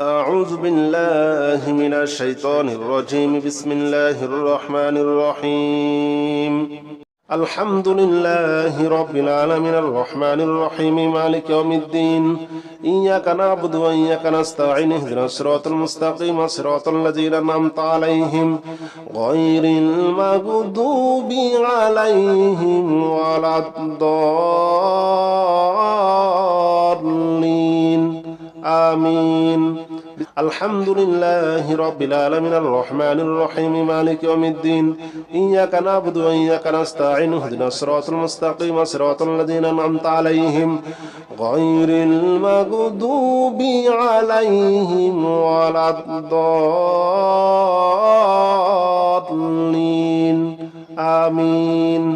أعوذ بالله من الشيطان الرجيم. بسم الله الرحمن الرحيم. الحمد لله رب العالمين الرحمن الرحيم مالك يوم الدين. إياك نعبد وإياك نستعين اهدنا الصراط المستقيم صراط الذين أنعمت عليهم غير المغضوب عليهم ولا الضالين. آمين. الحمد لله رب العالمين الرحمن الرحيم مالك يوم الدين. إياك نعبد وإياك نستعين اهدنا الصراط المستقيم صراط الذين أنعمت عليهم غير المغضوب عليهم ولا الضالين. آمين.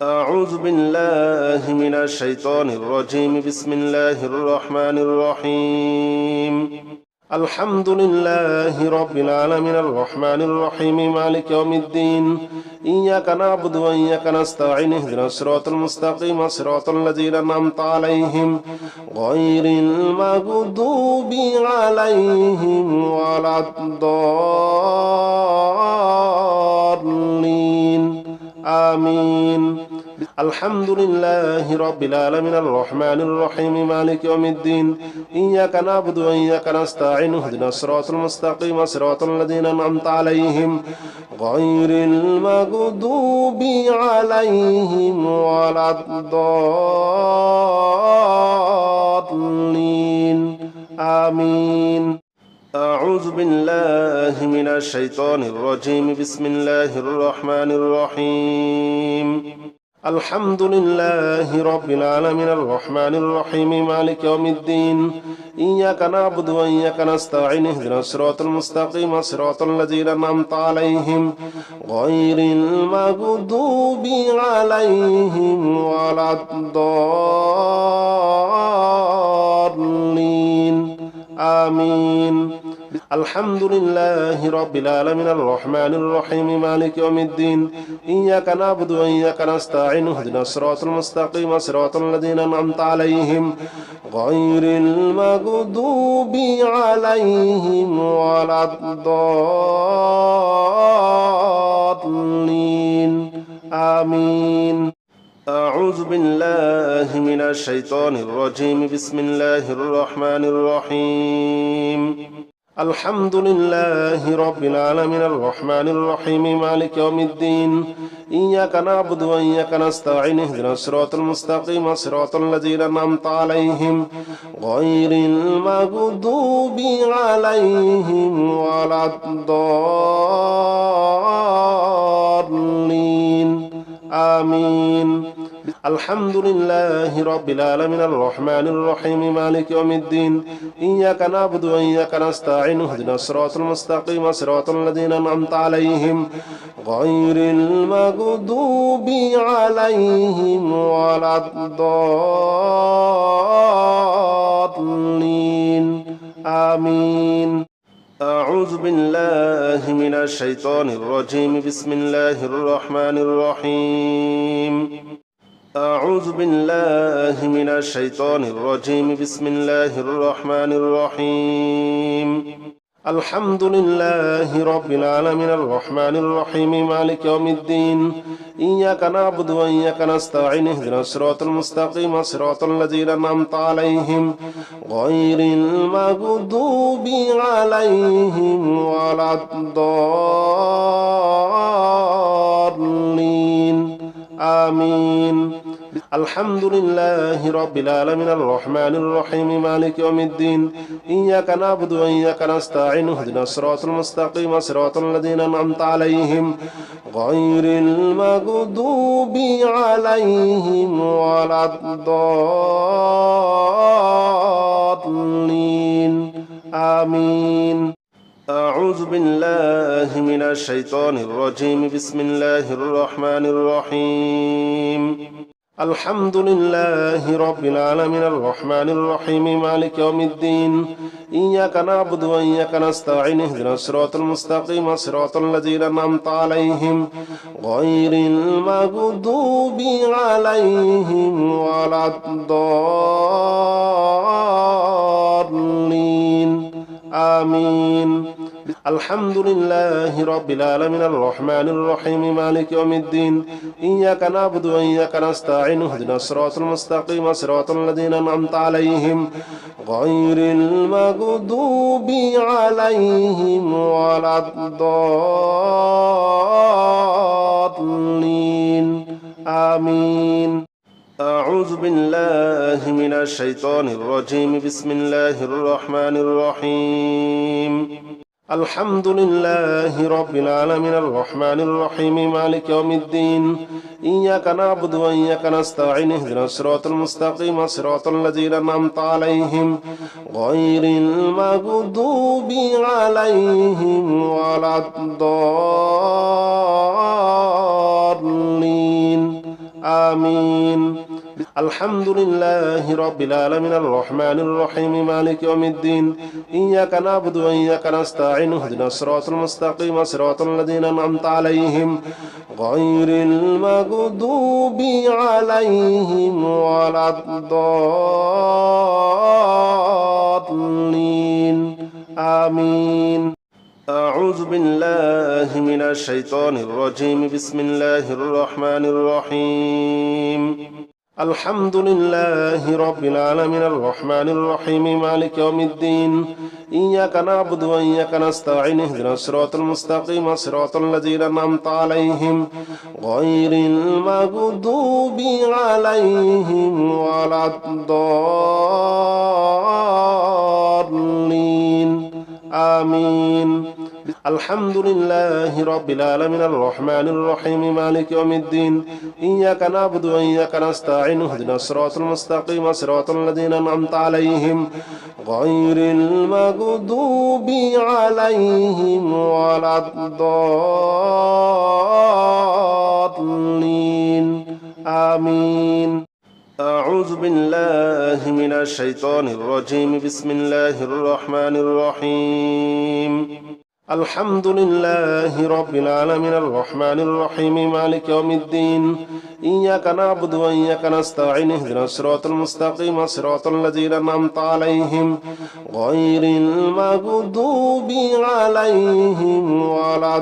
أعوذ بالله من الشيطان الرجيم. بسم الله الرحمن الرحيم. الحمد لله رب العالمين الرحمن الرحيم مالك يوم الدين. إياك نعبد وإياك نستعين اهدنا الصراط المستقيم صراط الذين أنعمت عليهم غير المغضوب عليهم ولا الضالين. آمين. الحمد لله رب العالمين الرحمن الرحيم مالك يوم الدين. إياك نعبد وإياك نستعين اهدنا الصراط المستقيم صراط الذين أنعمت عليهم غير المغضوب عليهم ولا الضالين. آمين. أعوذ بالله من الشيطان الرجيم. بسم الله الرحمن الرحيم. الحمد لله رب العالمين الرحمن الرحيم مالك يوم الدين. إياك نعبد وإياك نستعين اهدنا الصراط المستقيم صراط الذين أنعمت عليهم غير المغضوب عليهم ولا الضالين. آمين. الحمد لله رب العالمين الرحمن الرحيم مالك يوم الدين. إياك نعبد وإياك نستعين اهدنا الصراط المستقيم صراط الذين أنعمت عليهم غير المغضوب عليهم ولا الضالين. آمين. أعوذ بالله من الشيطان الرجيم. بسم الله الرحمن الرحيم. الحمد لله رب العالمين الرحمن الرحيم مالك يوم الدين. إياك نعبد وإياك نستعين اهدنا الصراط المستقيم صراط الذين أنعمت عليهم غير المغضوب عليهم ولا الضالين. آمين. الحمد لله رب العالمين الرحمن الرحيم مالك يوم الدين. إياك نعبد وإياك نستعين اهدنا الصراط المستقيم صراط الذين أنعمت عليهم غير المغضوب عليهم ولا الضالين. آمين. أعوذ بالله من الشيطان الرجيم. بسم الله الرحمن الرحيم. أعوذ بالله من الشيطان الرجيم. بسم الله الرحمن الرحيم. الحمد لله رب العالمين الرحمن الرحيم مالك يوم الدين. إياك نعبد وإياك نستعين اهدنا الصراط المستقيم صراط الذين أنعمت عليهم غير المغضوب عليهم ولا الضالين. آمين. الحمد لله رب العالمين الرحمن الرحيم مالك يوم الدين. إياك نعبد وإياك نستعين اهدنا الصراط المستقيم صراط الذين أنعمت عليهم غير المغضوب عليهم ولا الضالين. آمين. أعوذ بالله من الشيطان الرجيم. بسم الله الرحمن الرحيم. الحمد لله رب العالمين الرحمن الرحيم مالك يوم الدين. إياك نعبد وإياك نستعين اهدنا الصراط المستقيم صراط الذين أنعمت عليهم غير المغضوب عليهم ولا الضالين. آمين. الحمد لله رب العالمين الرحمن الرحيم مالك يوم الدين إياك نعبد وإياك نستعين اهدنا الصراط المستقيم صراط الذين أنعمت عليهم غير المغضوب عليهم ولا الضالين آمين. أعوذ بالله من الشيطان الرجيم بسم الله الرحمن الرحيم الحمد لله رب العالمين الرحمن الرحيم مالك يوم الدين إياك نعبد وإياك نستعين اهدنا الصراط المستقيم صراط الذين أنعمت عليهم غير المغضوب عليهم ولا الضالين آمين. الحمد لله رب العالمين الرحمن الرحيم مالك يوم الدين إياك نعبد وإياك نستعين اهدنا الصراط المستقيم صراط الذين أنعمت عليهم غير المغضوب عليهم ولا الضالين آمين. أعوذ بالله من الشيطان الرجيم بسم الله الرحمن الرحيم الحمد لله رب العالمين الرحمن الرحيم مالك يوم الدين إياك نعبد وإياك نستعين اهدنا الصراط المستقيم صراط الذين أنعمت عليهم غير المغضوب عليهم ولا الضالين آمين. الحمد لله رب العالمين الرحمن الرحيم مالك يوم الدين إياك نعبد وإياك نستعين اهدنا الصراط المستقيم صراط الذين أنعمت عليهم غير المغضوب عليهم ولا الضالين آمين. أعوذ بالله من الشيطان الرجيم بسم الله الرحمن الرحيم الحمد لله رب العالمين الرحمن الرحيم مالك يوم الدين إياك نعبد وإياك نستعين اهدنا الصراط المستقيم صراط الذين أنعمت عليهم غير المغضوب عليهم ولا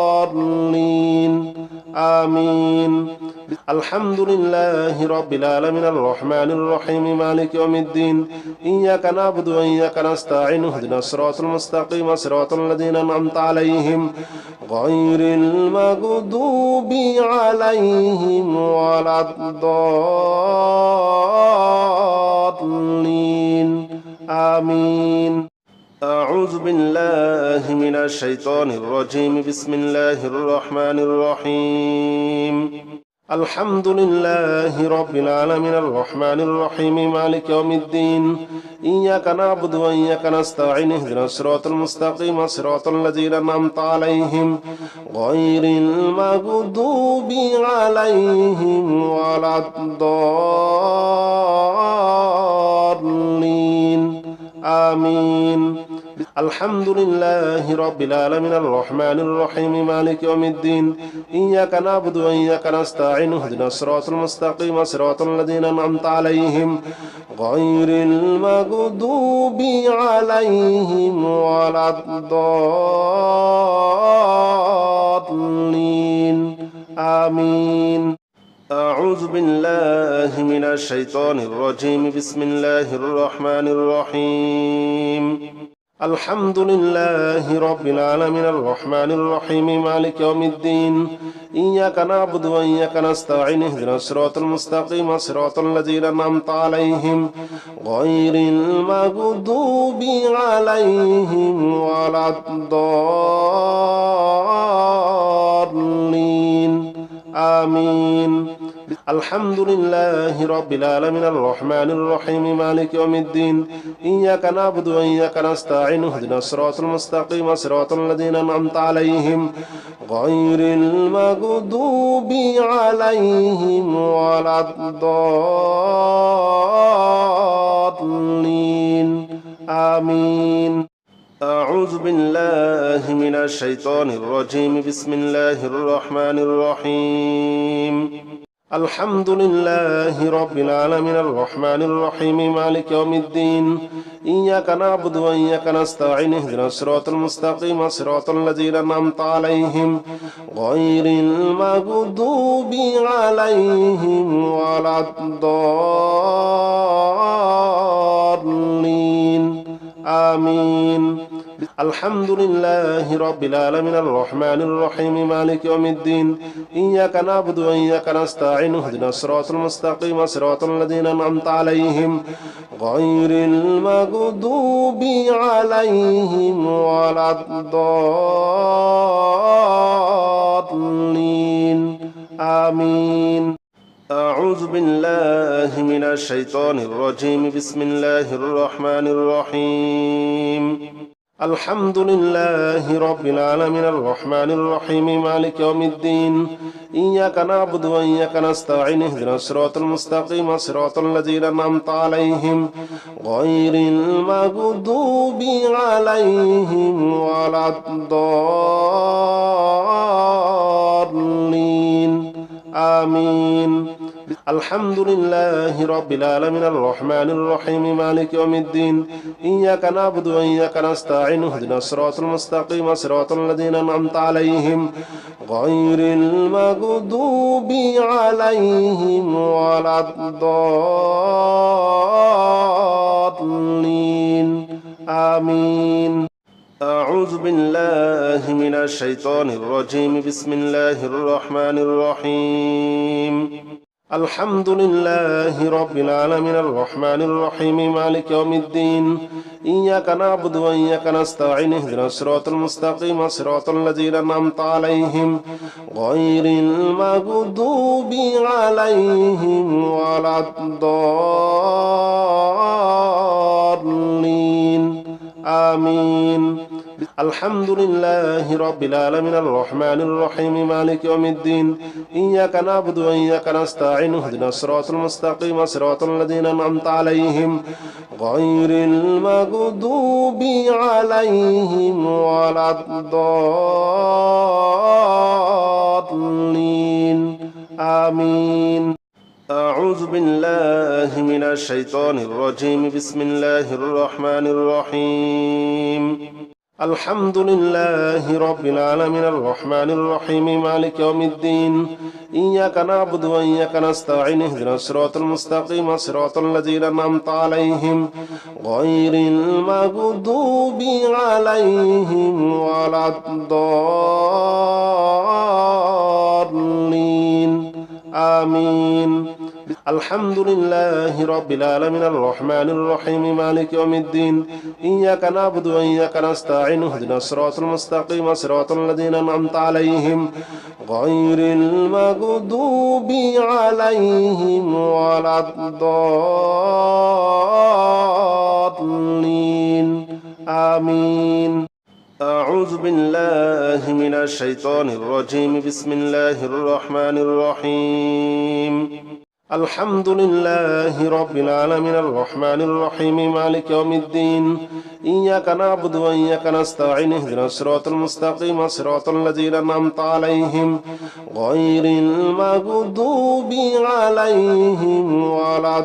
الضالين آمين. الحمد لله رب العالمين الرحمن الرحيم مالك يوم الدين إياك نعبد وإياك نستعين اهدنا الصراط المستقيم صراط الذين أنعمت عليهم غير المغضوب عليهم ولا الضالين آمين. أعوذ بالله من الشيطان الرجيم بسم الله الرحمن الرحيم الحمد لله رب العالمين الرحمن الرحيم مالك يوم الدين إياك نعبد وإياك نستعين اهدنا الصراط المستقيم صراط الذين أنعمت عليهم غير المغضوب عليهم ولا الضالين آمين. الحمد لله رب العالمين الرحمن الرحيم مالك يوم الدين إياك نعبد وإياك نستعين اهدنا الصراط المستقيم صراط الذين أنعمت عليهم غير المغضوب عليهم ولا الضالين آمين. أعوذ بالله من الشيطان الرجيم بسم الله الرحمن الرحيم الحمد لله رب العالمين الرحمن الرحيم مالك يوم الدين إياك نعبد وإياك نستعين اهدنا الصراط المستقيم صراط الذين أنعمت عليهم غير المغضوب عليهم ولا الضالين آمين. الحمد لله رب العالمين الرحمن الرحيم مالك يوم الدين إياك نعبد وإياك نستعين اهدنا الصراط المستقيم صراط الذين أنعمت عليهم غير المغضوب عليهم ولا الضالين آمين. أعوذ بالله من الشيطان الرجيم بسم الله الرحمن الرحيم الحمد لله رب العالمين الرحمن الرحيم مالك يوم الدين إياك نعبد وإياك نستعين اهدنا الصراط المستقيم صراط الذين أنعمت عليهم غير المغضوب عليهم ولا الضالين آمين. الحمد لله رب العالمين الرحمن الرحيم مالك يوم الدين إياك نعبد وإياك نستعين اهدنا الصراط المستقيم صراط الذين أنعمت عليهم غير المغضوب عليهم ولا الضالين آمين. أعوذ بالله من الشيطان الرجيم بسم الله الرحمن الرحيم الحمد لله رب العالمين الرحمن الرحيم مالك يوم الدين إياك نعبد وإياك نستعين اهدنا الصراط المستقيم صراط الذين أنعمت عليهم غير المغضوب عليهم ولا الضالين آمين. الحمد لله رب العالمين الرحمن الرحيم مالك يوم الدين إياك نعبد وإياك نستعين اهدنا الصراط المستقيم صراط الذين أنعمت عليهم غير المغضوب عليهم ولا الضالين آمين. أعوذ بالله من الشيطان الرجيم بسم الله الرحمن الرحيم الحمد لله رب العالمين الرحمن الرحيم مالك يوم الدين إياك نعبد وإياك نستعين اهدنا الصراط المستقيم صراط الذين أنعمت عليهم غير المغضوب عليهم ولا الضالين آمين. الحمد لله رب العالمين الرحمن الرحيم مالك يوم الدين إياك نعبد وإياك نستعين اهدنا الصراط المستقيم صراط الذين أنعمت عليهم غير المغضوب عليهم ولا الضالين آمين. أعوذ بالله من الشيطان الرجيم بسم الله الرحمن الرحيم الحمد لله رب العالمين الرحمن الرحيم مالك يوم الدين إياك نعبد وإياك نستعين اهدنا الصراط المستقيم صراط الذين أنعمت عليهم غير المغضوب عليهم ولا الضالين آمين. الحمد لله رب العالمين الرحمن الرحيم مالك يوم الدين إياك نعبد وإياك نستعين اهدنا الصراط المستقيم صراط الذين أنعمت عليهم غير المغضوب عليهم ولا الضالين آمين. أعوذ بالله من الشيطان الرجيم بسم الله الرحمن الرحيم الحمد لله رب العالمين الرحمن الرحيم مالك يوم الدين إياك نعبد وإياك نستعين اهدنا الصراط المستقيم صراط الذين أنعمت عليهم غير المغضوب عليهم ولا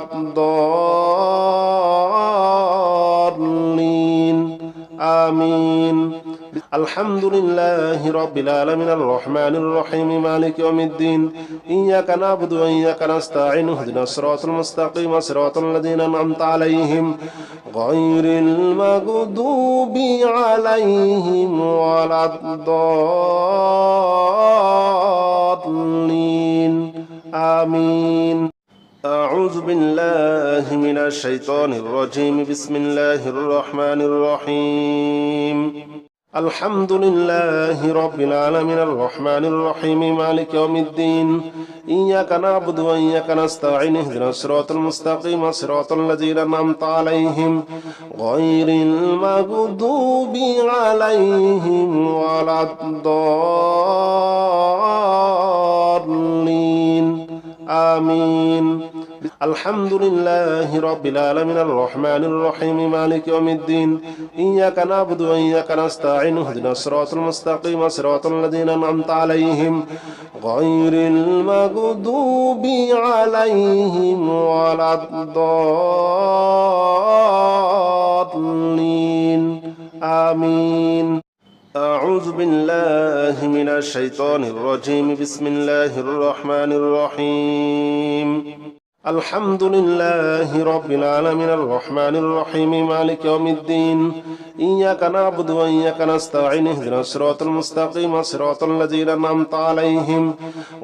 الضالين آمين. الحمد لله رب العالمين الرحمن الرحيم مالك يوم الدين إياك نعبد وإياك نستعين اهدنا الصراط المستقيم صراط الذين أنعمت عليهم غير المغضوب عليهم ولا الضالين آمين. أعوذ بالله من الشيطان الرجيم بسم الله الرحمن الرحيم الحمد لله رب العالمين الرحمن الرحيم مالك يوم الدين إياك نعبد وإياك نستعين اهدنا الصراط المستقيم صراط الذين أنعمت عليهم غير المغضوب عليهم ولا الضالين آمين. الحمد لله رب العالمين الرحمن الرحيم مالك يوم الدين إياك نعبد وإياك نستعين اهدنا الصراط المستقيم صراط الذين أنعمت عليهم غير المغضوب عليهم ولا الضالين آمين. أعوذ بالله من الشيطان الرجيم بسم الله الرحمن الرحيم الحمد لله رب العالمين الرحمن الرحيم مالك يوم الدين إياك نعبد وإياك نستعين اهدنا الصراط المستقيم صراط الذين أنعمت عليهم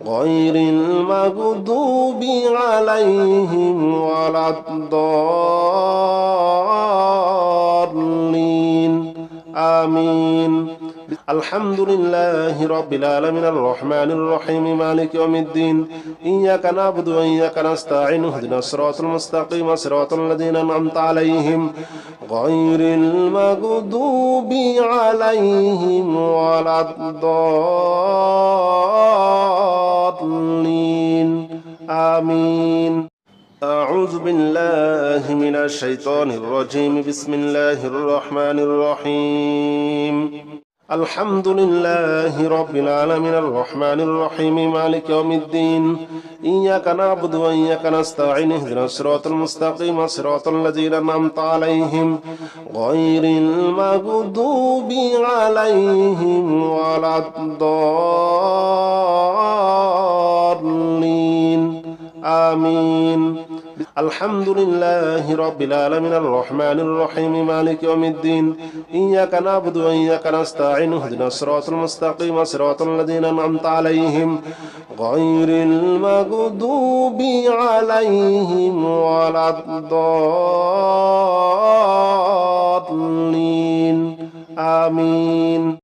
غير المغضوب عليهم ولا الضالين آمين. الحمد لله رب العالمين الرحمن الرحيم مالك يوم الدين إياك نعبد وإياك نستعين اهدنا الصراط المستقيم صراط الذين أنعمت عليهم غير المغضوب عليهم ولا الضالين آمين. أعوذ بالله من الشيطان الرجيم بسم الله الرحمن الرحيم الحمد لله رب العالمين الرحمن الرحيم مالك يوم الدين إياك نعبد وإياك نستعين اهدنا الصراط المستقيم صراط الذين أنعمت عليهم غير المغضوب عليهم ولا الضالين آمين. الحمد لله رب العالمين الرحمن الرحيم مالك يوم الدين إياك نعبد وإياك نستعين اهدنا الصراط المستقيم صراط الذين أنعمت عليهم غير المغضوب عليهم ولا الضالين آمين.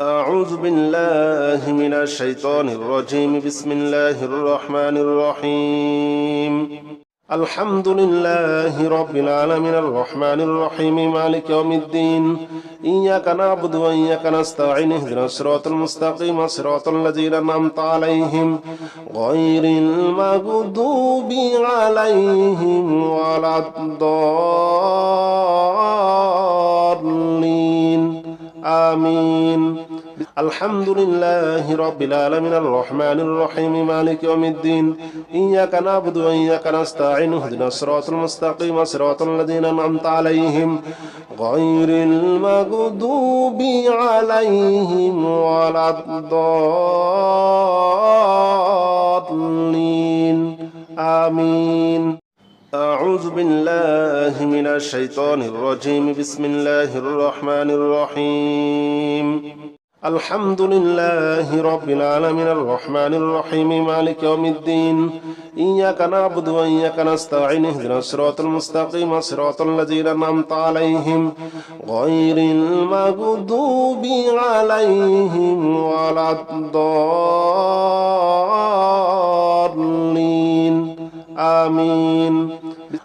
أعوذ بالله من الشيطان الرجيم بسم الله الرحمن الرحيم الحمد لله رب العالمين الرحمن الرحيم مالك يوم الدين إياك نعبد وإياك نستعين اهدنا الصراط المستقيم صراط الذين أنعمت عليهم غير المغضوب عليهم ولا الضالين آمين. الحمد لله رب العالمين الرحمن الرحيم مالك يوم الدين إياك نعبد وإياك نستعين اهدنا الصراط المستقيم صراط الذين أنعمت عليهم غير المغضوب عليهم ولا الضالين آمين. أعوذ بالله من الشيطان الرجيم بسم الله الرحمن الرحيم الحمد لله رب العالمين الرحمن الرحيم مالك يوم الدين إياك نعبد وإياك نستعين اهدنا الصراط المستقيم صراط الذين أنعمت عليهم غير المغضوب عليهم ولا الضالين آمين.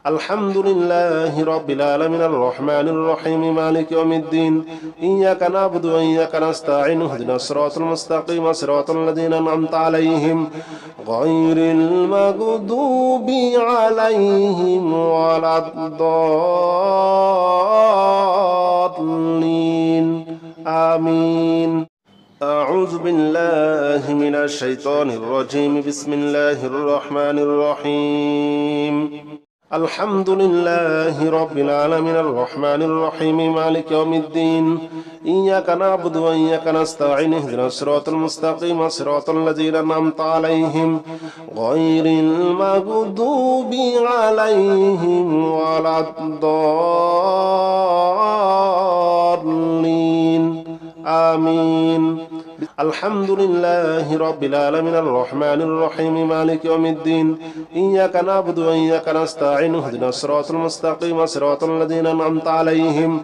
الحمد لله رب العالمين الرحمن الرحيم مالك يوم الدين إياك نعبد وإياك نستعين اهدنا الصراط المستقيم صراط الذين أنعمت عليهم غير المغضوب عليهم ولا الضالين آمين. أعوذ بالله من الشيطان الرجيم بسم الله الرحمن الرحيم الحمد لله رب العالمين الرحمن الرحيم مالك يوم الدين إياك نعبد وإياك نستعين اهدنا الصراط المستقيم صراط الذين أنعمت عليهم غير المغضوب عليهم ولا الضالين آمين. الحمد لله رب العالمين الرحمن الرحيم مالك يوم الدين إياك نعبد وإياك نستعين اهدنا الصراط المستقيم صراط الذين أنعمت عليهم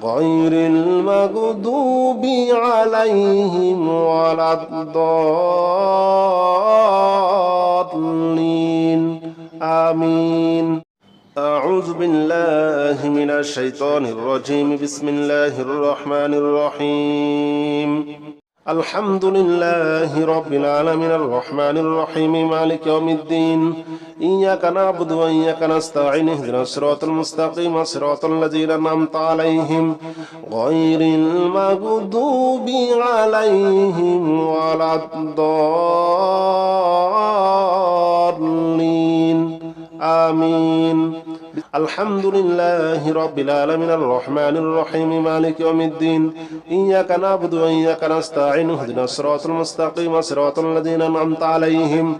غير المغضوب عليهم ولا الضالين آمين. أعوذ بالله من الشيطان الرجيم بسم الله الرحمن الرحيم الحمد لله رب العالمين الرحمن الرحيم مالك يوم الدين إياك نعبد وإياك نستعين اهدنا الصراط المستقيم صراط الذين أنعمت عليهم غير المغضوب عليهم ولا الضالين آمين الحمد لله رب العالمين الرحمن الرحيم مالك يوم الدين إياك نعبد وإياك نستعين اهدنا الصراط المستقيم صراط الذين أنعمت عليهم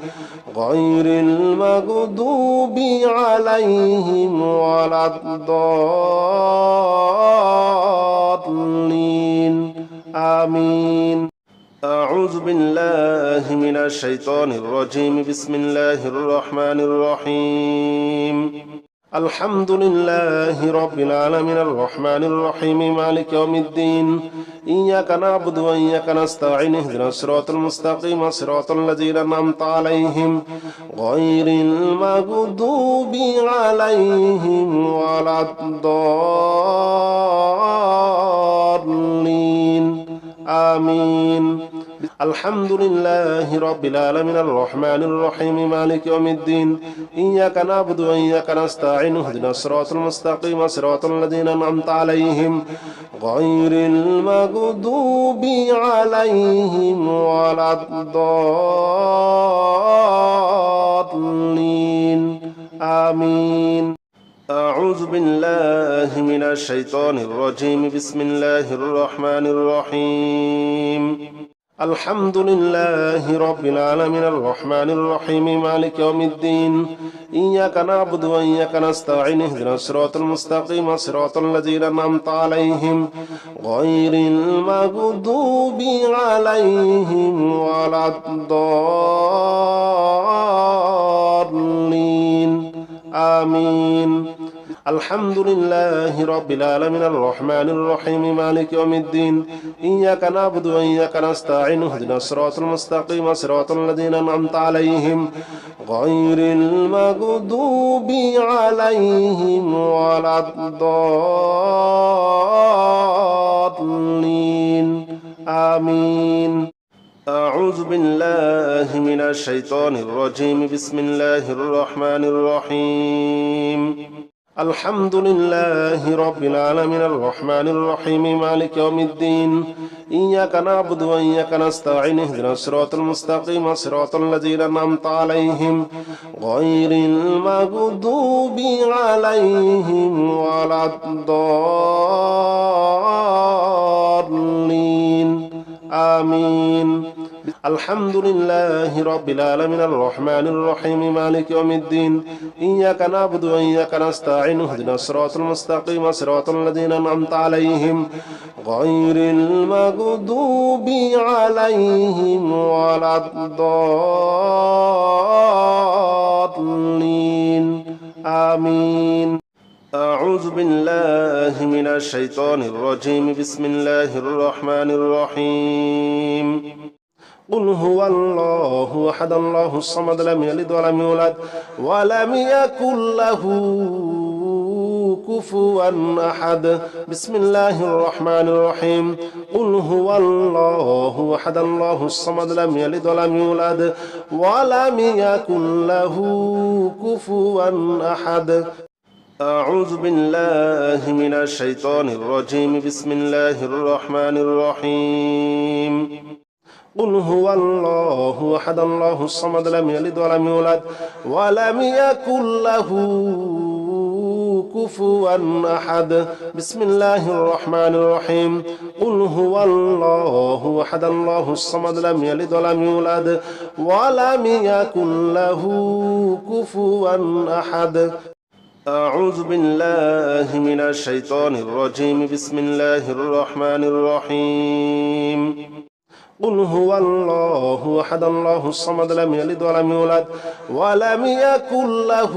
غير المغضوب عليهم ولا الضالين آمين أعوذ بالله من الشيطان الرجيم بسم الله الرحمن الرحيم الحمد لله رب العالمين الرحمن الرحيم مالك يوم الدين إياك نعبد وإياك نستعين اهدنا الصراط المستقيم صراط الذين أنعمت عليهم غير المغضوب عليهم ولا الضالين آمين الحمد لله رب العالمين الرحمن الرحيم مالك يوم الدين إياك نعبد وإياك نستعين اهدنا الصراط المستقيم صراط الذين أنعمت عليهم غير المغضوب عليهم ولا الضالين آمين أعوذ بالله من الشيطان الرجيم بسم الله الرحمن الرحيم الحمد لله رب العالمين الرحمن الرحيم مالك يوم الدين إياك نعبد وإياك نستعين اهدنا الصراط المستقيم صراط الذين أنعمت عليهم غير المغضوب عليهم ولا الضالين آمين الحمد لله رب العالمين الرحمن الرحيم مالك يوم الدين إياك نعبد وإياك نستعين اهدنا الصراط المستقيم صراط الذين أنعمت عليهم غير المغضوب عليهم ولا الضالين آمين أعوذ بالله من الشيطان الرجيم بسم الله الرحمن الرحيم الحمد لله رب العالمين الرحمن الرحيم مالك يوم الدين إياك نعبد وإياك نستعين اهدنا الصراط المستقيم صراط الذين أنعمت عليهم غير المغضوب عليهم ولا الضالين آمين الحمد لله رب العالمين الرحمن الرحيم مالك يوم الدين إياك نعبد وإياك نستعين اهدنا الصراط المستقيم صراط الذين أنعمت عليهم غير المغضوب عليهم ولا الضالين آمين أعوذ بالله من الشيطان الرجيم بسم الله الرحمن الرحيم قل هو الله أحد الله الصمد لم يلد ولم يولد ولم يكن له كفوا أحد بسم الله الرحمن الرحيم قل هو الله أحد الله الصمد لم يلد ولم يولد ولم يكن له كفوا أحد أعوذ بالله من الشيطان الرجيم بسم الله الرحمن الرحيم قل هو الله أحد الله الصمد لم يلد ولم يولد ولم يكن له كفوا أحد بسم الله الرحمن الرحيم قل هو الله أحد الله الصمد لم يلد ولم يولد ولم يكن له كفوا أحد أعوذ بالله من الشيطان الرجيم بسم الله الرحمن الرحيم قل هو الله أحد الله الصمد لم يلد ولم يولد ولم يكن له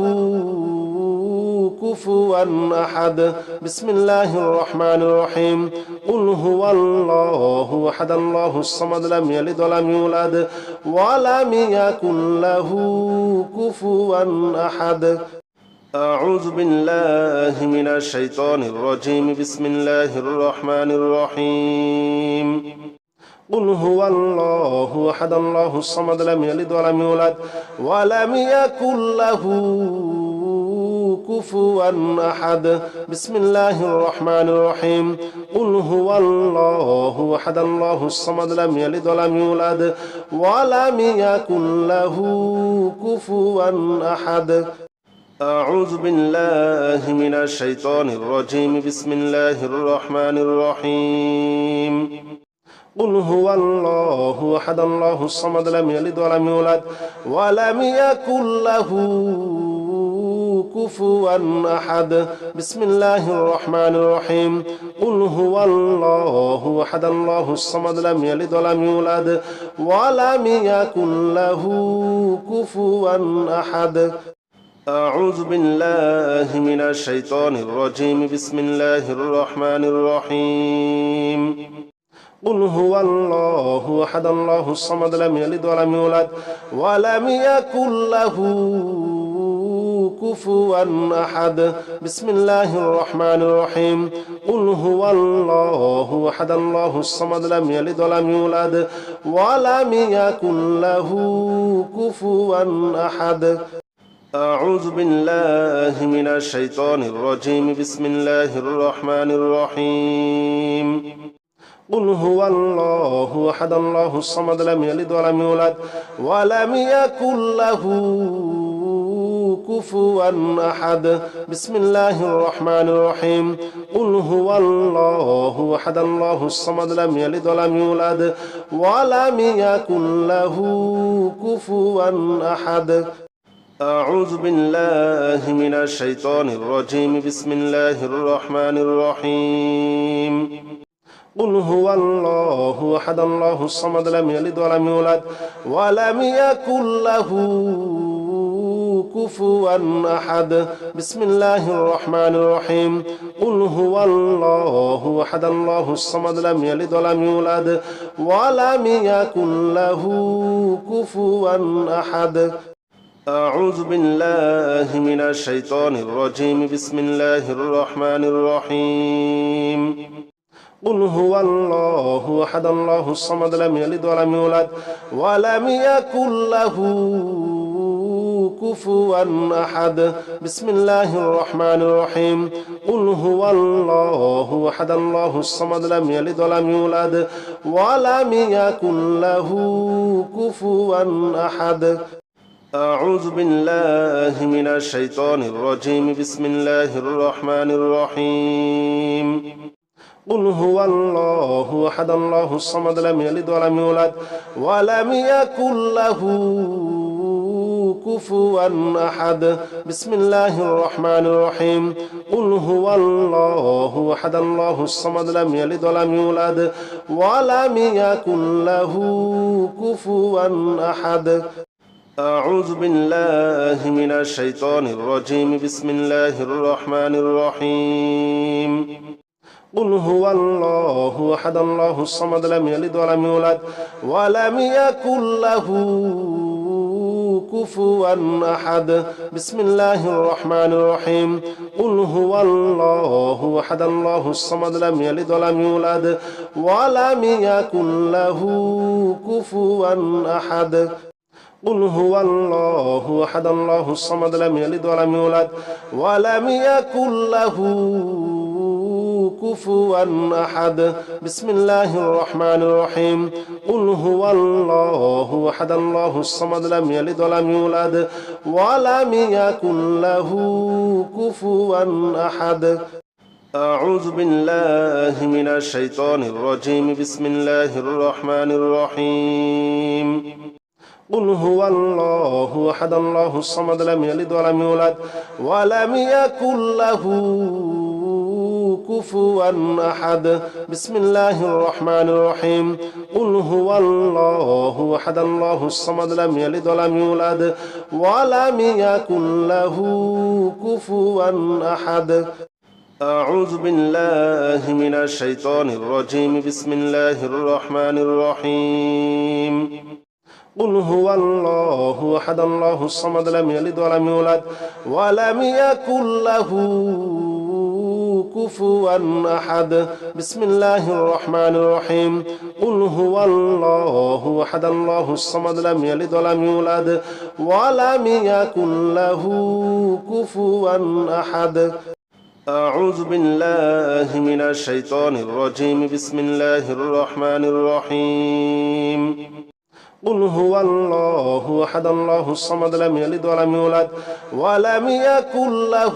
كفوا أحد بسم الله الرحمن الرحيم قل هو الله أحد الله الصمد لم يلد ولم يولد ولم يكن له كفوا أحد أعوذ بالله من الشيطان الرجيم بسم الله الرحمن الرحيم قل هو الله أحد الله الصمد لم يلد ولم يولد ولم يكن له كفوا أحد بسم الله الرحمن الرحيم قل هو الله أحد الله الصمد لم يلد ولم يولد ولم يكن له كفوا أحد أعوذ بالله من الشيطان الرجيم بسم الله الرحمن الرحيم قل هو الله أحد الله الصمد لم يلد ولم يولد ولم يكن له كفوا أحد بسم الله الرحمن الرحيم قل هو الله أحد الله الصمد لم يلد ولم يولد ولم يكن له كفوا أحد أعوذ بالله من الشيطان الرجيم بسم الله الرحمن الرحيم قل هو الله أحد الله الصمد لم يلد ولم يولد ولم يكن له كفوا أحد بسم الله الرحمن الرحيم قل هو الله أحد الله الصمد لم يلد ولم يولد ولم يكن له كفوا أحد أعوذ بالله من الشيطان الرجيم بسم الله الرحمن الرحيم قل هو الله أحد الله الصمد لم يلد ولم يولد ولم يكن له كفوا أحد بسم الله الرحمن الرحيم قل هو الله أحد الله الصمد لم يلد ولم يولد ولم يكن له كفوا أحد أعوذ بالله من الشيطان الرجيم بسم الله الرحمن الرحيم قل هو الله أحد الله الصمد لم يلد ولم يولد ولم يكن له كفوا أحد بسم الله الرحمن الرحيم قل هو الله أحد الله الصمد لم يلد ولم يولد ولم يكن له كفوا أحد أعوذ بالله من الشيطان الرجيم بسم الله الرحمن الرحيم قل هو الله أحد الله الصمد لم يلد ولم يولد ولم يكن له كفوا أحد بسم الله الرحمن الرحيم قل هو الله أحد الله الصمد لم يلد ولم يولد ولم يكن له كفوا أحد أعوذ بالله من الشيطان الرجيم بسم الله الرحمن الرحيم قل هو الله أحد الله الصمد لم يلد ولم يولد ولم يكن له كفوا أحد بسم الله الرحمن الرحيم قل هو الله أحد الله الصمد لم يلد ولم يولد ولم يكن له كفوا أحد أعوذ بالله من الشيطان الرجيم بسم الله الرحمن الرحيم قل هو الله أحد الله الصمد لم يلد ولم يولد ولم يكن له كفوا أحد بسم الله الرحمن الرحيم قل هو الله أحد الله الصمد لم يلد ولم يولد ولم يكن له كفوا أحد قل هو الله أحد الله الصمد لم يلد ولم يولد ولم يكن له كفوا أحد بسم الله الرحمن الرحيم قل هو الله أحد الله الصمد لم يلد ولم يولد ولم يكن له كفوا أحد أعوذ بالله من الشيطان الرجيم بسم الله الرحمن الرحيم قل هو الله أحد الله الصمد لم يلد ولم يولد ولم يكن له كفوا أحد بسم الله الرحمن الرحيم قل هو الله أحد الله الصمد لم يلد ولم يولد ولم يكن له كفوا أحد أعوذ بالله من الشيطان الرجيم بسم الله الرحمن الرحيم قل هو الله أحد الله الصمد لم يلد ولم يولد ولم يكن له كفوا أحد بسم الله الرحمن الرحيم قل هو الله أحد الله الصمد لم يلد ولم يولد ولم يكن له كفوا أحد أعوذ بالله من الشيطان الرجيم بسم الله الرحمن الرحيم قل هو الله أحد الله الصمد لم يلد ولم يولد ولم يكن له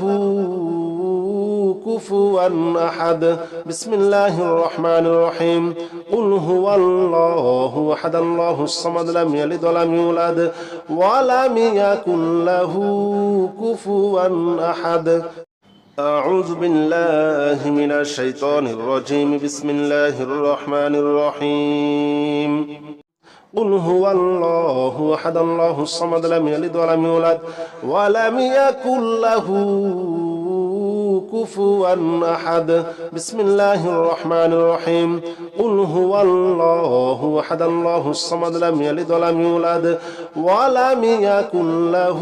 كفوا أحد بسم الله الرحمن الرحيم قل هو الله أحد الله الصمد لم يلد ولم يولد ولم يكن له كفوا أحد أعوذ بالله من الشيطان الرجيم بسم الله الرحمن الرحيم قل هو الله أحد الله الصمد لم يلد ولم يولد ولم يكن له كفوا أحد بسم الله الرحمن الرحيم قل هو الله أحد الله الصمد لم يلد ولم يولد ولم يكن له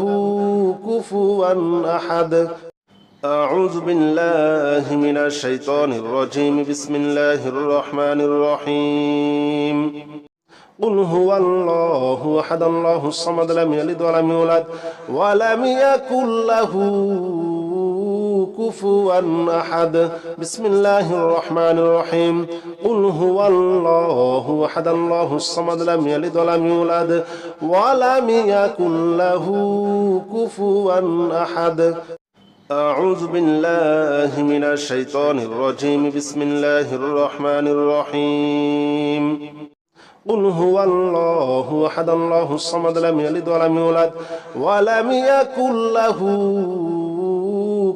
كفوا أحد أعوذ بالله من الشيطان الرجيم بسم الله الرحمن الرحيم قل هو الله أحد الله الصمد لم يلد ولم يولد ولم يكن له كفوا أحد بسم الله الرحمن الرحيم قل هو الله أحد الله الصمد لم يلد ولم يولد ولم يكن له كفوا أحد أعوذ بالله من الشيطان الرجيم بسم الله الرحمن الرحيم قل هو الله أحد الله الصمد لم يلد ولم يولد ولم يكن له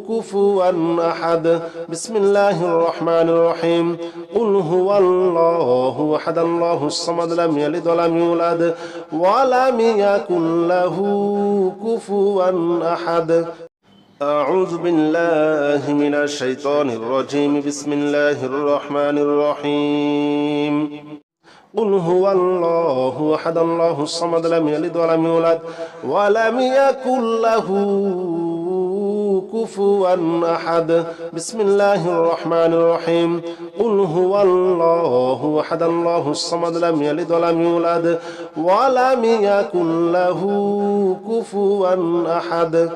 كفوا أحد بسم الله الرحمن الرحيم قل هو الله أحد الله الصمد لم يلد ولم يولد ولم يكن له كفوا أحد أعوذ بالله من الشيطان الرجيم بسم الله الرحمن الرحيم قل هو الله أحد الله الصمد لم يلد ولم يولد ولم يكن له كفوا أحد بسم الله الرحمن الرحيم قل هو الله أحد الله الصمد لم يلد ولم يولد ولم يكن له كفوا أحد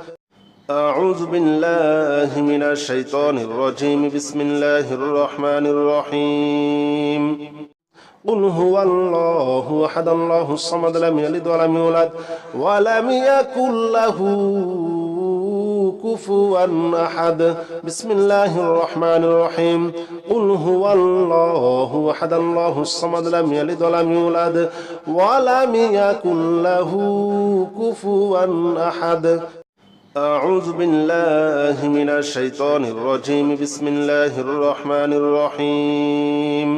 أعوذ بالله من الشيطان الرجيم بسم الله الرحمن الرحيم قل هو الله أحد الله الصمد لم يلد ولم يولد ولم يكن له كفوا أحد بسم الله الرحمن الرحيم قل هو الله أحد الله الصمد لم يلد ولم يولد ولم يكن له كفوا أحد أعوذ بالله من الشيطان الرجيم بسم الله الرحمن الرحيم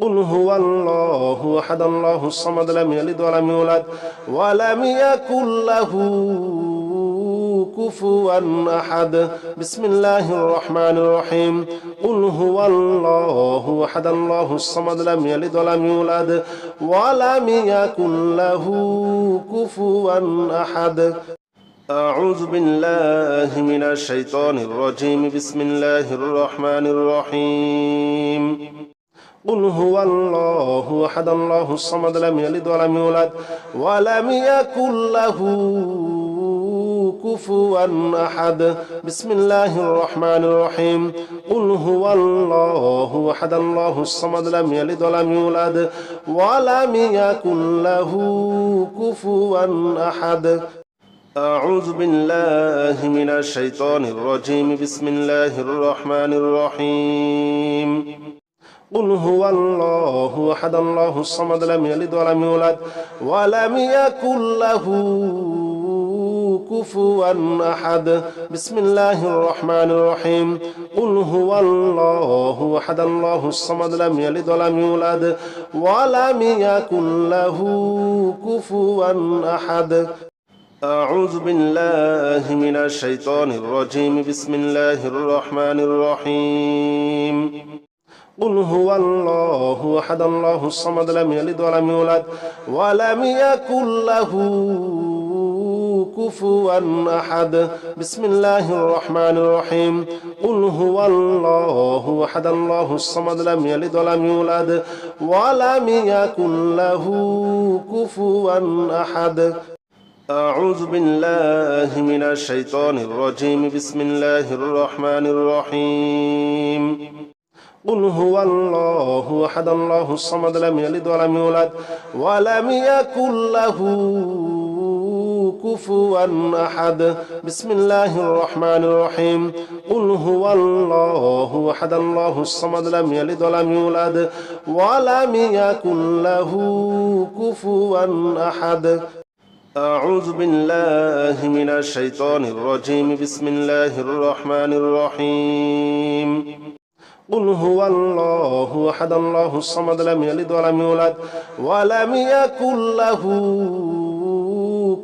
قل هو الله أحد الله الصمد لم يلد ولم يولد ولم يكن له كفوا أحد بسم الله الرحمن الرحيم قل هو الله أحد الله الصمد لم يلد ولم يولد ولم يكن له كفوا أحد أعوذ بالله من الشيطان الرجيم بسم الله الرحمن الرحيم قل هو الله أحد الله الصمد لم يلد ولم يولد ولم يكن له كفوا أحد بسم الله الرحمن الرحيم قل هو الله أحد الله الصمد لم يلد ولم يولد ولم يكن له كفوا أحد أعوذ بالله من الشيطان الرجيم بسم الله الرحمن الرحيم قل هو الله أحد الله الصمد لم يلد ولم يولد ولم يكن له كفوا أحد بسم الله الرحمن الرحيم قل هو الله أحد الله الصمد لم يلد ولم يولد ولم يكن له كفوا أحد أعوذ بالله من الشيطان الرجيم بسم الله الرحمن الرحيم قل هو الله أحد الله الصمد لم يلد ولم يولد ولم يكن له كفوا أحد بسم الله الرحمن الرحيم قل هو الله أحد الله الصمد لم يلد ولم يولد ولم يكن له كفوا أحد أعوذ بالله من الشيطان الرجيم بسم الله الرحمن الرحيم قل هو الله أحد الله الصمد لم يلد ولم يولد ولم يكن له كفوا أحد بسم الله الرحمن الرحيم قل هو الله أحد الله الصمد لم يلد ولم يولد ولم يكن له كفوا أحد أعوذ بالله من الشيطان الرجيم بسم الله الرحمن الرحيم قل هو الله أحد الله الصمد لم يلد ولم يولد ولم يكن له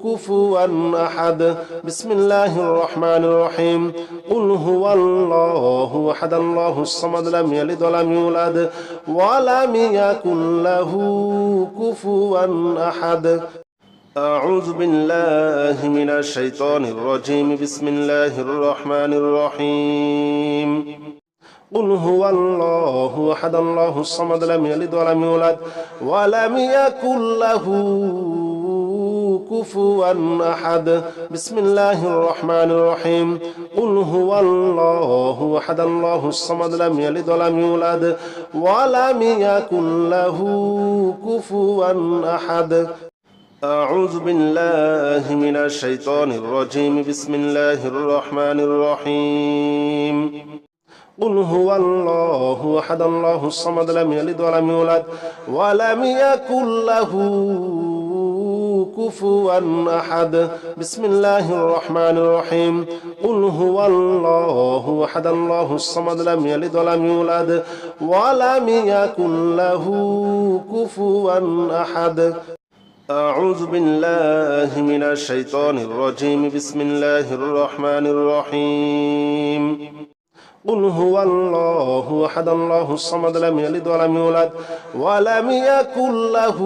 كفوا أحد بسم الله الرحمن الرحيم قل هو الله أحد الله الصمد لم يلد ولم يولد ولم يكن له كفوا أحد أعوذ بالله من الشيطان الرجيم بسم الله الرحمن الرحيم قل هو الله أحد الله الصمد لم يلد ولم يولد ولم يكن له كفوا أحد بسم الله الرحمن الرحيم قل هو الله أحد الله الصمد لم يلد ولم يولد ولم يكن له كفوا أحد أعوذ بالله من الشيطان الرجيم بسم الله الرحمن الرحيم قل هو الله أحد الله الصمد لم يلد ولم يولد ولم يكن له كفوا أحد بسم الله الرحمن الرحيم قل هو الله أحد الله الصمد لم يلد ولم يولد ولم يكن له كفوا أحد أعوذ بالله من الشيطان الرجيم بسم الله الرحمن الرحيم قل هو الله أحد الله الصمد لم يلد ولم يولد ولم يكن له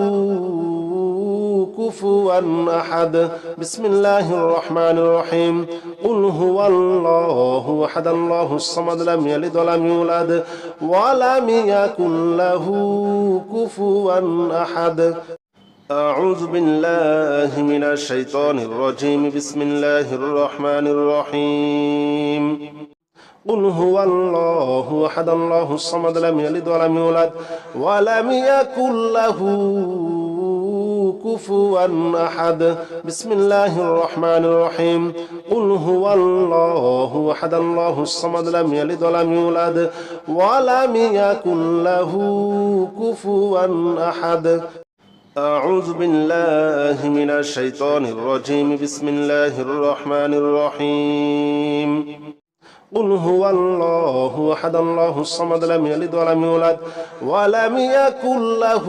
كفوا أحد بسم الله الرحمن الرحيم قل هو الله أحد الله الصمد لم يلد ولم يولد ولم يكن له كفوا أحد أعوذ بالله من الشيطان الرجيم بسم الله الرحمن الرحيم قل هو الله أحد الله الصمد لم يلد ولم يولد ولم يكن له كفوا أحد بسم الله الرحمن الرحيم قل هو الله أحد الله الصمد لم يلد ولم يولد ولم يكن له كفوا أحد أعوذ بالله من الشيطان الرجيم بسم الله الرحمن الرحيم قل هو الله أحد الله الصمد لم يلد ولم يولد ولم يكن له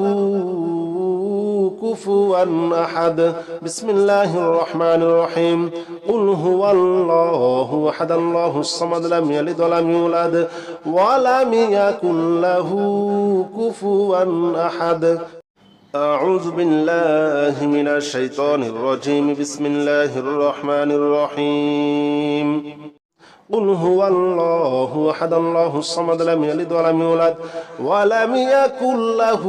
كفوا أحد بسم الله الرحمن الرحيم قل هو الله أحد الله الصمد لم يلد ولم يولد ولم يكن له كفوا أحد أعوذ بالله من الشيطان الرجيم بسم الله الرحمن الرحيم قل هو الله أحد الله الصمد لم يلد ولم يولد ولم يكن له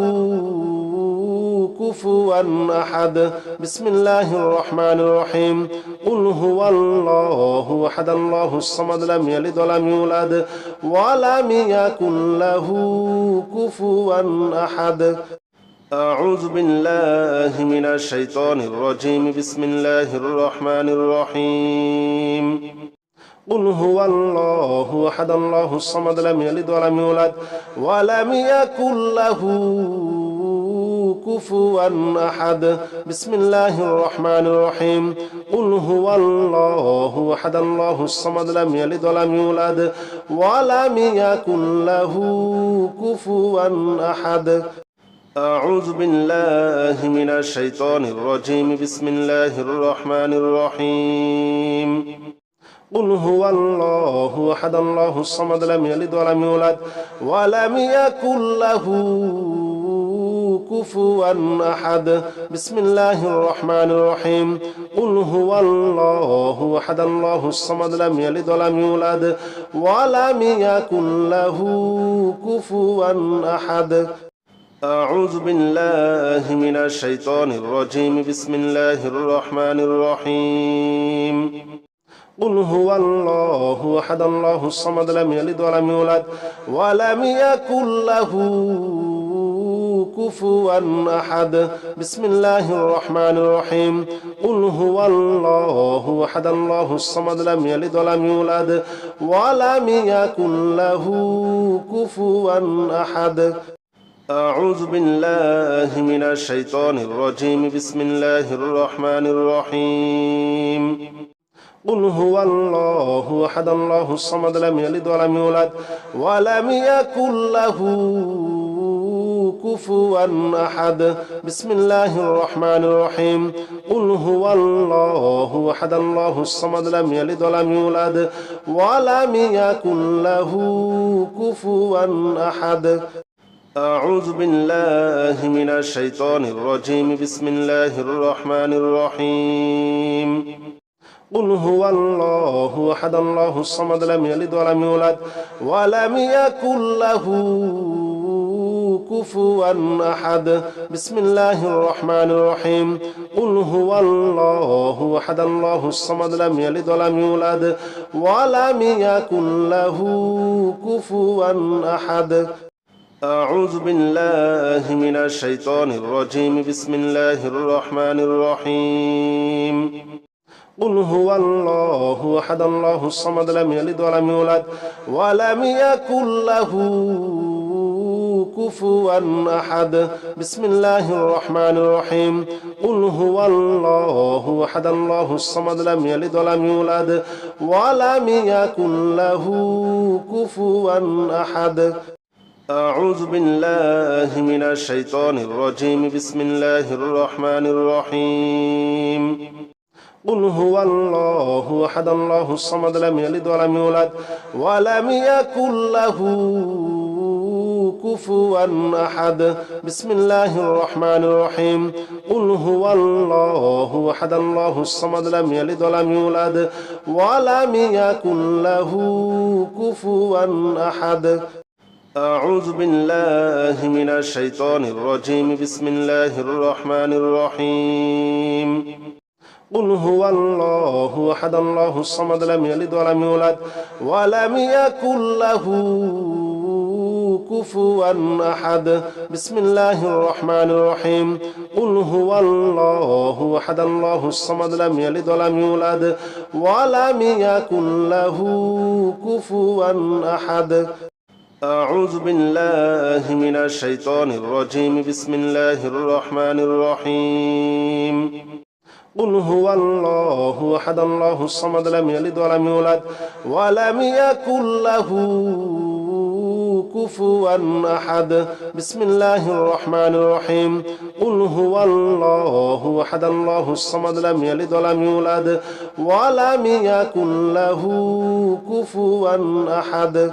كفوا أحد بسم الله الرحمن الرحيم قل هو الله أحد الله الصمد لم يلد ولم يولد ولم يكن له كفوا أحد أعوذ بالله من الشيطان الرجيم بسم الله الرحمن الرحيم قل هو الله أحد الله الصمد لم يلد ولم يولد ولم يكن له كفوا أحد بسم الله الرحمن الرحيم قل هو الله أحد الله الصمد لم يلد ولم يولد ولم يكن له كفوا أحد أعوذ بالله من الشيطان الرجيم بسم الله الرحمن الرحيم قل هو الله أحد الله الصمد لم يلد ولم يولد ولم يكن له كفوا أحد بسم الله الرحمن الرحيم قل هو الله أحد الله الصمد لم يلد ولم يولد ولم يكن له كفوا أحد أعوذ بالله من الشيطان الرجيم بسم الله الرحمن الرحيم قل هو الله أحد الله الصمد لم يلد ولم يولد ولم يكن له كفوا أحد بسم الله الرحمن الرحيم قل هو الله أحد الله الصمد لم يلد ولم يولد ولم يكن له كفوا أحد أعوذ بالله من الشيطان الرجيم بسم الله الرحمن الرحيم قل هو الله أحد الله الصمد لم يلد ولم يولد ولم يكن له كفوا أحد بسم الله الرحمن الرحيم قل هو الله أحد الله الصمد لم يلد ولم يولد ولم يكن له كفوا أحد أعوذ بالله من الشيطان الرجيم بسم الله الرحمن الرحيم قل هو الله أحد الله الصمد لم يلد ولم يولد ولم يكن له كفوا أحد بسم الله الرحمن الرحيم قل هو الله أحد الله الصمد لم يلد ولم يولد ولم يكن له كفوا أحد أعوذ بالله من الشيطان الرجيم بسم الله الرحمن الرحيم قل هو الله أحد الله الصمد لم يلد ولم يولد ولم يكن له كفوا أحد بسم الله الرحمن الرحيم قل هو الله أحد الله الصمد لم يلد ولم يولد ولم يكن له كفوا أحد أعوذ بالله من الشيطان الرجيم بسم الله الرحمن الرحيم قل هو الله أحد الله الصمد لم يلد ولم يولد ولم يكن له كفوا أحد بسم الله الرحمن الرحيم قل هو الله أحد الله الصمد لم يلد ولم يولد ولم يكن له كفوا أحد أعوذ بالله من الشيطان الرجيم بسم الله الرحمن الرحيم قل هو الله أحد الله الصمد لم يلد ولم يولد ولم يكن له كفوا أحد بسم الله الرحمن الرحيم قل هو الله أحد الله الصمد لم يلد ولم يولد ولم يكن له كفوا أحد أعوذ بالله من الشيطان الرجيم بسم الله الرحمن الرحيم قل هو الله أحد الله الصمد لم يلد ولم يولد ولم يكن له كفوا أحد بسم الله الرحمن الرحيم قل هو الله أحد الله الصمد لم يلد ولم يولد ولم يكن له كفوا أحد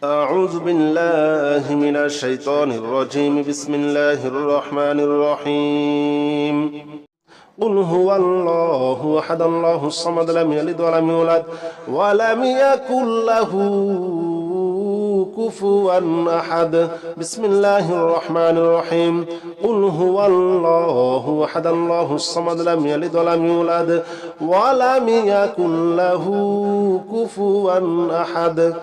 أعوذ بالله من الشيطان الرجيم بسم الله الرحمن الرحيم قل هو الله أحد الله الصمد لم يلد ولم يولد ولم يكن له كفوا أحد بسم الله الرحمن الرحيم قل هو الله أحد الله الصمد لم يلد ولم يولد ولم يكن له كفوا أحد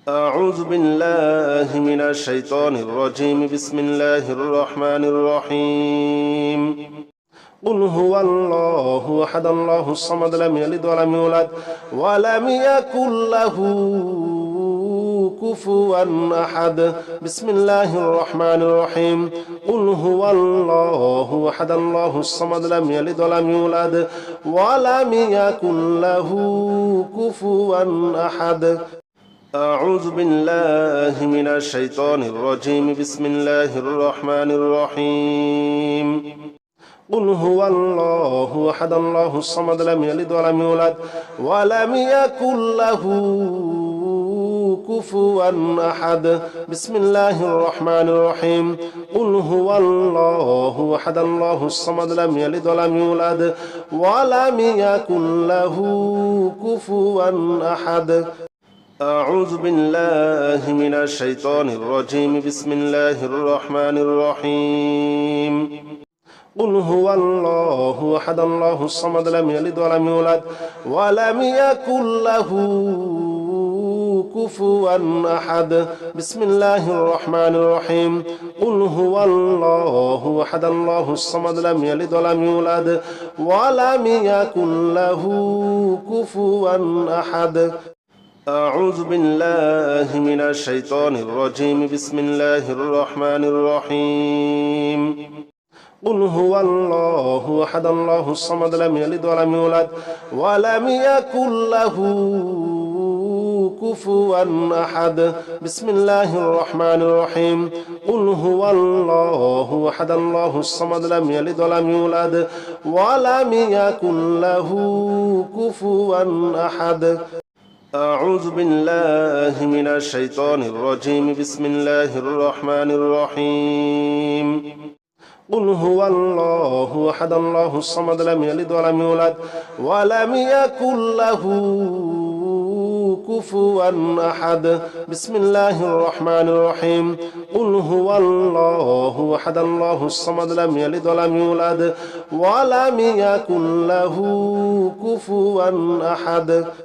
أعوذ بالله من الشيطان الرجيم بسم الله الرحمن الرحيم قل هو الله أحد الله الصمد لم يلد ولم يولد ولم يكن له كفوا أحد بسم الله الرحمن الرحيم قل هو الله أحد الله الصمد لم يلد ولم يولد ولم يكن له كفوا أحد أعوذ بالله من الشيطان الرجيم بسم الله الرحمن الرحيم قل هو الله أحد الله الصمد لم يلد ولم يولد ولم يكن له كفوا أحد بسم الله الرحمن الرحيم قل هو الله أحد الله الصمد لم يلد ولم يولد ولم يكن له كفوا أحد أعوذ بالله من الشيطان الرجيم بسم الله الرحمن الرحيم قل هو الله أحد الله الصمد لم يلد ولم يولد ولم يكن له كفوا أحد بسم الله الرحمن الرحيم قل هو الله أحد الله الصمد لم يلد ولم يولد ولم يكن له كفوا أحد أعوذ بالله من الشيطان الرجيم بسم الله الرحمن الرحيم قل هو الله أحد الله الصمد لم يلد ولم يولد ولم يكن له كفوا أحد بسم الله الرحمن الرحيم قل هو الله أحد الله الصمد لم يلد ولم يولد ولم يكن له كفوا أحد أعوذ بالله من الشيطان الرجيم بسم الله الرحمن الرحيم قل هو الله أحد الله الصمد لم يلد ولم يولد ولم يكن له كفوا أحد بسم الله الرحمن الرحيم قل هو الله أحد الله الصمد لم يلد ولم يولد ولم يكن له كفوا أحد